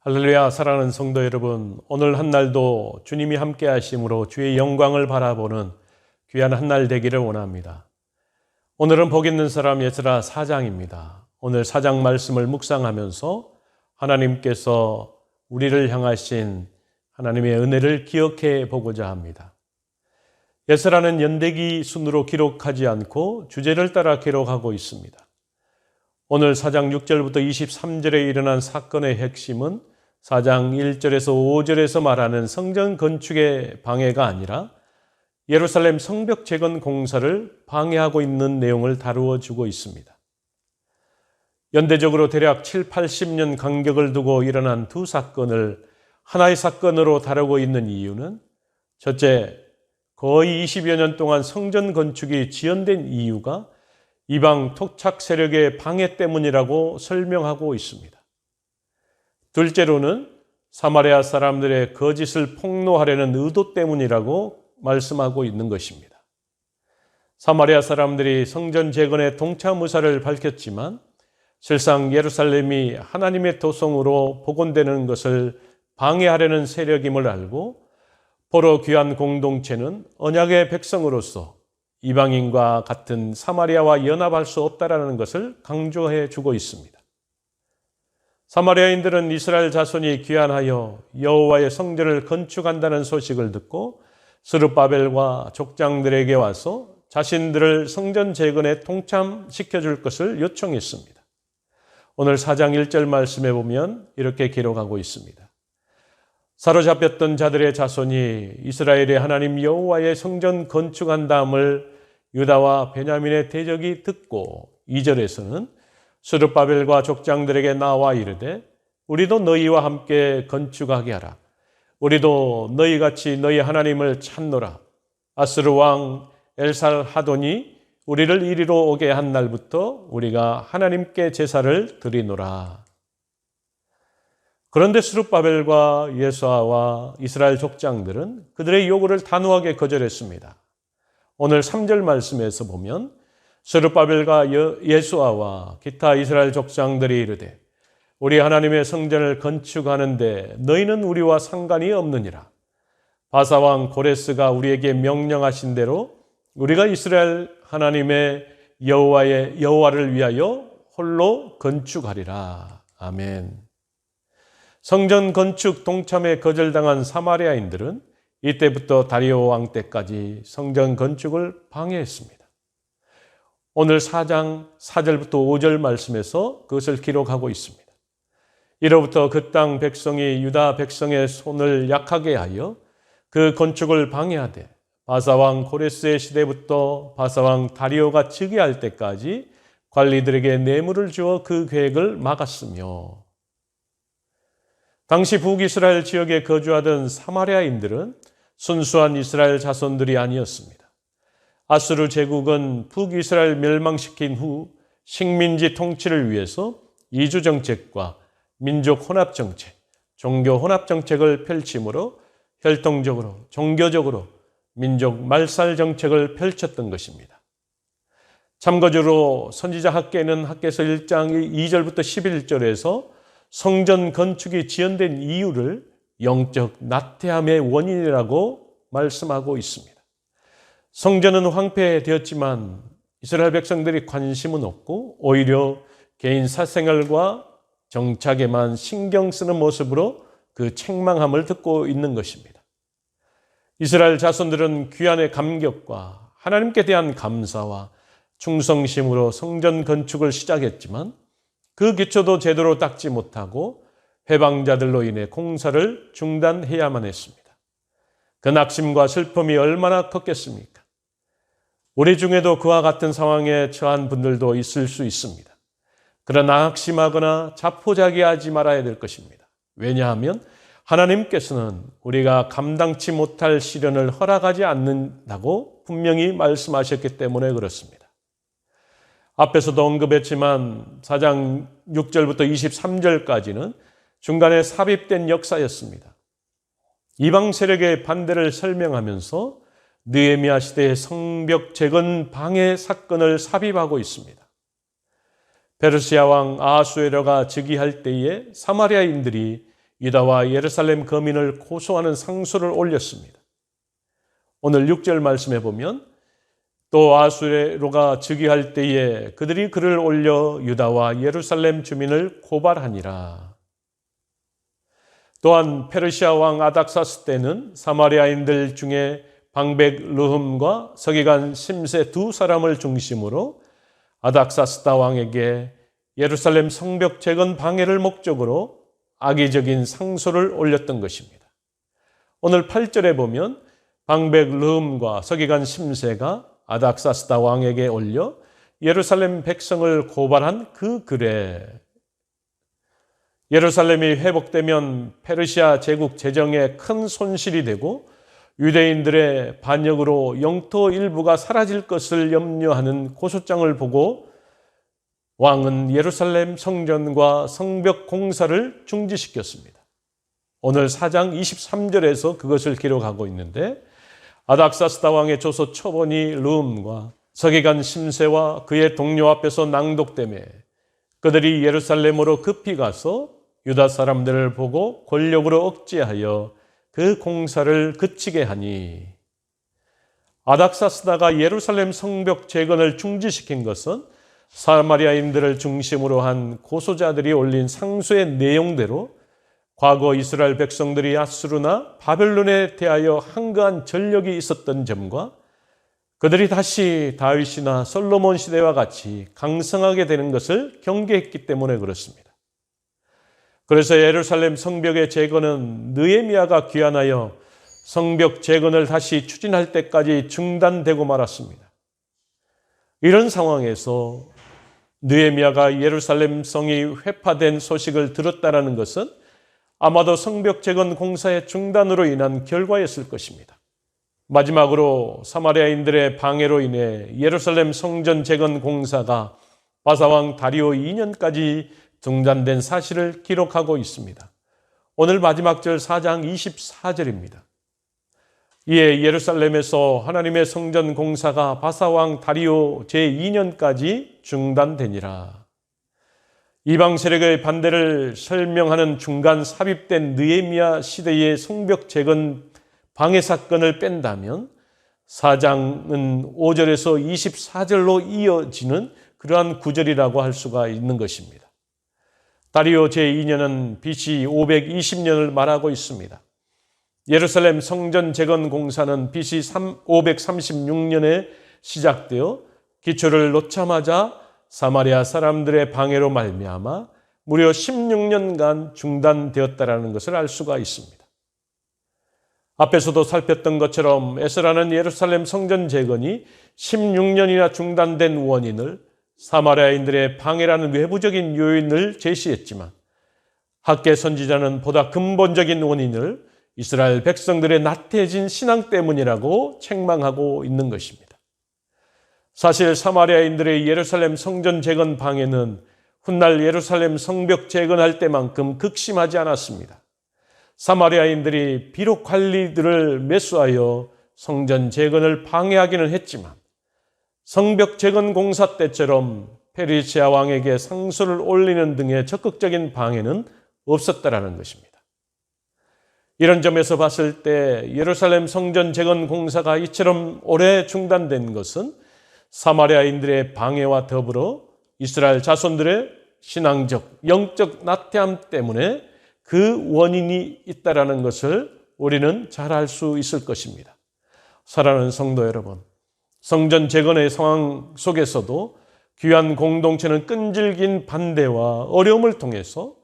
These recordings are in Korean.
할렐루야. 사랑하는 성도 여러분, 오늘 한 날도 주님이 함께 하심으로 주의 영광을 바라보는 귀한 한 날 되기를 원합니다. 오늘은 복 있는 사람 예스라 4장입니다. 오늘 4장 말씀을 묵상하면서 하나님께서 우리를 향하신 하나님의 은혜를 기억해 보고자 합니다. 예스라는 연대기 순으로 기록하지 않고 주제를 따라 기록하고 있습니다. 오늘 4장 6절부터 23절에 일어난 사건의 핵심은 4장 1절에서 5절에서 말하는 성전 건축의 방해가 아니라 예루살렘 성벽 재건 공사를 방해하고 있는 내용을 다루어 주고 있습니다. 연대적으로 대략 7, 80년 간격을 두고 일어난 두 사건을 하나의 사건으로 다루고 있는 이유는 첫째, 거의 20여 년 동안 성전 건축이 지연된 이유가 이방 토착 세력의 방해 때문이라고 설명하고 있습니다. 둘째로는 사마리아 사람들의 거짓을 폭로하려는 의도 때문이라고 말씀하고 있는 것입니다. 사마리아 사람들이 성전 재건의 동참 의사를 밝혔지만 실상 예루살렘이 하나님의 도성으로 복원되는 것을 방해하려는 세력임을 알고 보러 귀한 공동체는 언약의 백성으로서 이방인과 같은 사마리아와 연합할 수 없다라는 것을 강조해 주고 있습니다. 사마리아인들은 이스라엘 자손이 귀환하여 여호와의 성전을 건축한다는 소식을 듣고 스룹바벨과 족장들에게 와서 자신들을 성전 재건에 동참시켜 줄 것을 요청했습니다. 오늘 4장 1절 말씀에 보면 이렇게 기록하고 있습니다. 사로잡혔던 자들의 자손이 이스라엘의 하나님 여호와의 성전 건축한다함을 유다와 베냐민의 대적이 듣고 2절에서는 스룹바벨과 족장들에게 나와 이르되 우리도 너희와 함께 건축하게 하라. 우리도 너희같이 너희 하나님을 찾노라. 아스르 왕 엘살하돈이 우리를 이리로 오게 한 날부터 우리가 하나님께 제사를 드리노라. 그런데 스룹바벨과 예수아와 이스라엘 족장들은 그들의 요구를 단호하게 거절했습니다. 오늘 3절 말씀에서 보면 스룹바벨과 예수아와 기타 이스라엘 족장들이 이르되 우리 하나님의 성전을 건축하는데 너희는 우리와 상관이 없느니라. 바사왕 고레스가 우리에게 명령하신 대로 우리가 이스라엘 하나님의 여호와를 위하여 홀로 건축하리라. 아멘. 성전 건축 동참에 거절당한 사마리아인들은 이때부터 다리오 왕 때까지 성전 건축을 방해했습니다. 오늘 4장 4절부터 5절 말씀에서 그것을 기록하고 있습니다. 이로부터 그 땅 백성이 유다 백성의 손을 약하게 하여 그 건축을 방해하되 바사왕 고레스의 시대부터 바사왕 다리오가 즉위할 때까지 관리들에게 뇌물을 주어 그 계획을 막았으며 당시 북이스라엘 지역에 거주하던 사마리아인들은 순수한 이스라엘 자손들이 아니었습니다. 아수르 제국은 북이스라엘 멸망시킨 후 식민지 통치를 위해서 이주정책과 민족 혼합정책, 종교 혼합정책을 펼치므로 혈통적으로, 종교적으로 민족 말살 정책을 펼쳤던 것입니다. 참고적으로 선지자 학개는 학개서 1장 2절부터 11절에서 성전 건축이 지연된 이유를 영적 나태함의 원인이라고 말씀하고 있습니다. 성전은 황폐되었지만 이스라엘 백성들이 관심은 없고 오히려 개인 사생활과 정착에만 신경 쓰는 모습으로 그 책망함을 듣고 있는 것입니다. 이스라엘 자손들은 귀환의 감격과 하나님께 대한 감사와 충성심으로 성전 건축을 시작했지만 그 기초도 제대로 닦지 못하고 회방자들로 인해 공사를 중단해야만 했습니다. 그 낙심과 슬픔이 얼마나 컸겠습니까? 우리 중에도 그와 같은 상황에 처한 분들도 있을 수 있습니다. 그러나 낙심하거나 자포자기하지 말아야 될 것입니다. 왜냐하면 하나님께서는 우리가 감당치 못할 시련을 허락하지 않는다고 분명히 말씀하셨기 때문에 그렇습니다. 앞에서도 언급했지만 4장 6절부터 23절까지는 중간에 삽입된 역사였습니다. 이방 세력의 반대를 설명하면서 느헤미야 시대의 성벽 재건 방해 사건을 삽입하고 있습니다. 페르시아 왕 아하수에로가 즉위할 때에 사마리아인들이 유다와 예루살렘 거민을 고소하는 상소를 올렸습니다. 오늘 6절 말씀해 보면 또 아수에로가 즉위할 때에 그들이 글을 올려 유다와 예루살렘 주민을 고발하니라. 또한 페르시아 왕 아닥사스 때는 사마리아인들 중에 방백 르흠과 서기관 심세 두 사람을 중심으로 아닥사스다 왕에게 예루살렘 성벽 재건 방해를 목적으로 악의적인 상소를 올렸던 것입니다. 오늘 8절에 보면 방백 르흠과 서기관 심세가 아닥사스다 왕에게 올려 예루살렘 백성을 고발한 그 글에 예루살렘이 회복되면 페르시아 제국 재정에 큰 손실이 되고 유대인들의 반역으로 영토 일부가 사라질 것을 염려하는 고소장을 보고 왕은 예루살렘 성전과 성벽 공사를 중지시켰습니다. 오늘 4장 23절에서 그것을 기록하고 있는데 아닥사스다 왕의 조서 초본이 르흠과 서기관 심세와 그의 동료 앞에서 낭독되매 그들이 예루살렘으로 급히 가서 유다 사람들을 보고 권력으로 억제하여 그 공사를 그치게 하니 아닥사스다가 예루살렘 성벽 재건을 중지시킨 것은 사마리아인들을 중심으로 한 고소자들이 올린 상소의 내용대로 과거 이스라엘 백성들이 아수르나 바벨론에 대하여 한가한 전력이 있었던 점과 그들이 다시 다윗이나 솔로몬 시대와 같이 강성하게 되는 것을 경계했기 때문에 그렇습니다. 그래서 예루살렘 성벽의 재건은 느헤미야가 귀환하여 성벽 재건을 다시 추진할 때까지 중단되고 말았습니다. 이런 상황에서 느헤미야가 예루살렘 성이 회파된 소식을 들었다는 것은 아마도 성벽 재건 공사의 중단으로 인한 결과였을 것입니다. 마지막으로 사마리아인들의 방해로 인해 예루살렘 성전 재건 공사가 바사왕 다리오 2년까지 중단된 사실을 기록하고 있습니다. 오늘 마지막 절 4장 24절입니다. 이에 예루살렘에서 하나님의 성전 공사가 바사왕 다리오 제2년까지 중단되니라. 이방 세력의 반대를 설명하는 중간 삽입된 느헤미야 시대의 성벽 재건 방해 사건을 뺀다면 4장은 5절에서 24절로 이어지는 그러한 구절이라고 할 수가 있는 것입니다. 다리오 제2년은 BC 520년을 말하고 있습니다. 예루살렘 성전 재건 공사는 BC 536년에 시작되어 기초를 놓자마자 사마리아 사람들의 방해로 말미암아 무려 16년간 중단되었다라는 것을 알 수가 있습니다. 앞에서도 살폈던 것처럼 에스라는 예루살렘 성전 재건이 16년이나 중단된 원인을 사마리아인들의 방해라는 외부적인 요인을 제시했지만 학계 선지자는 보다 근본적인 원인을 이스라엘 백성들의 나태해진 신앙 때문이라고 책망하고 있는 것입니다. 사실 사마리아인들의 예루살렘 성전 재건 방해는 훗날 예루살렘 성벽 재건할 때만큼 극심하지 않았습니다. 사마리아인들이 비록 관리들을 매수하여 성전 재건을 방해하기는 했지만 성벽 재건 공사 때처럼 페르시아 왕에게 상소를 올리는 등의 적극적인 방해는 없었다라는 것입니다. 이런 점에서 봤을 때 예루살렘 성전 재건 공사가 이처럼 오래 중단된 것은 사마리아인들의 방해와 더불어 이스라엘 자손들의 신앙적, 영적 나태함 때문에 그 원인이 있다라는 것을 우리는 잘 알 수 있을 것입니다. 사랑하는 성도 여러분, 성전 재건의 상황 속에서도 귀한 공동체는 끈질긴 반대와 어려움을 통해서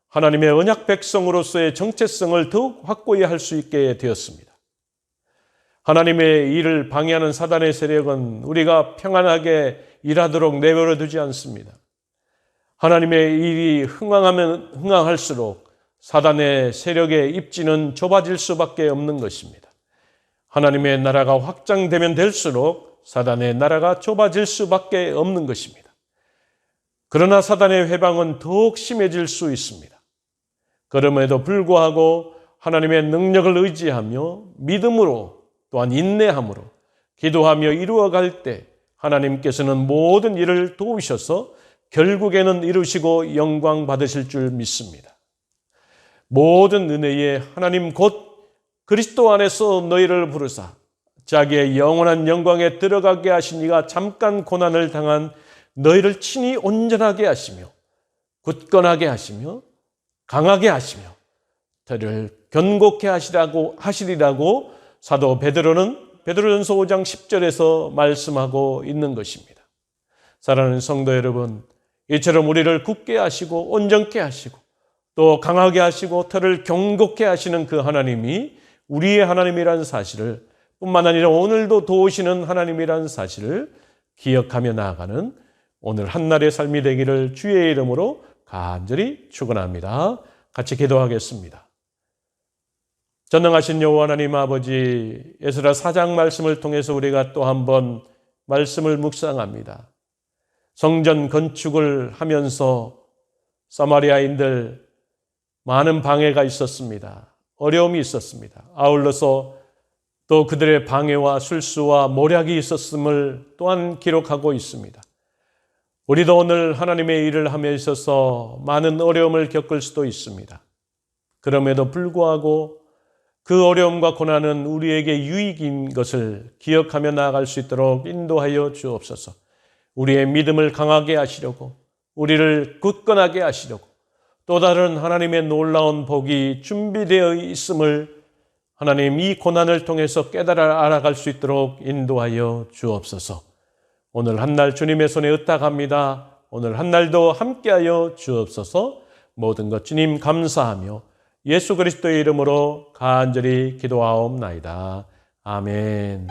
하나님의 언약 백성으로서의 정체성을 더욱 확고히 할 수 있게 되었습니다. 하나님의 일을 방해하는 사단의 세력은 우리가 평안하게 일하도록 내버려 두지 않습니다. 하나님의 일이 흥황할수록 사단의 세력의 입지는 좁아질 수밖에 없는 것입니다. 하나님의 나라가 확장되면 될수록 사단의 나라가 좁아질 수밖에 없는 것입니다. 그러나 사단의 회방은 더욱 심해질 수 있습니다. 그럼에도 불구하고 하나님의 능력을 의지하며 믿음으로 또한 인내함으로 기도하며 이루어갈 때 하나님께서는 모든 일을 도우셔서 결국에는 이루시고 영광 받으실 줄 믿습니다. 모든 은혜의 하나님 곧 그리스도 안에서 너희를 부르사 자기의 영원한 영광에 들어가게 하신 이가 잠깐 고난을 당한 너희를 친히 온전하게 하시며 굳건하게 하시며 강하게 하시며 너희를 견고케 하시리라고 사도 베드로전서 5장 10절에서 말씀하고 있는 것입니다. 사랑하는 성도 여러분, 이처럼 우리를 굳게 하시고 온전케 하시고 또 강하게 하시고 털을 견고케 하시는 그 하나님이 우리의 하나님이라는 사실을 뿐만 아니라 오늘도 도우시는 하나님이라는 사실을 기억하며 나아가는 오늘 한날의 삶이 되기를 주의 이름으로 간절히 축원합니다. 같이 기도하겠습니다. 전능하신 여호와 하나님 아버지, 에스라 4장 말씀을 통해서 우리가 또 한 번 말씀을 묵상합니다. 성전 건축을 하면서 사마리아인들 많은 방해가 있었습니다. 어려움이 있었습니다. 아울러서 또 그들의 방해와 술수와 모략이 있었음을 또한 기록하고 있습니다. 우리도 오늘 하나님의 일을 함에 있어서 많은 어려움을 겪을 수도 있습니다. 그럼에도 불구하고 그 어려움과 고난은 우리에게 유익인 것을 기억하며 나아갈 수 있도록 인도하여 주옵소서. 우리의 믿음을 강하게 하시려고, 우리를 굳건하게 하시려고, 또 다른 하나님의 놀라운 복이 준비되어 있음을 하나님 이 고난을 통해서 깨달아 알아갈 수 있도록 인도하여 주옵소서. 오늘 한날 주님의 손에 의탁합니다. 오늘 한날도 함께하여 주옵소서. 모든 것 주님 감사하며 예수 그리스도의 이름으로 간절히 기도하옵나이다. 아멘.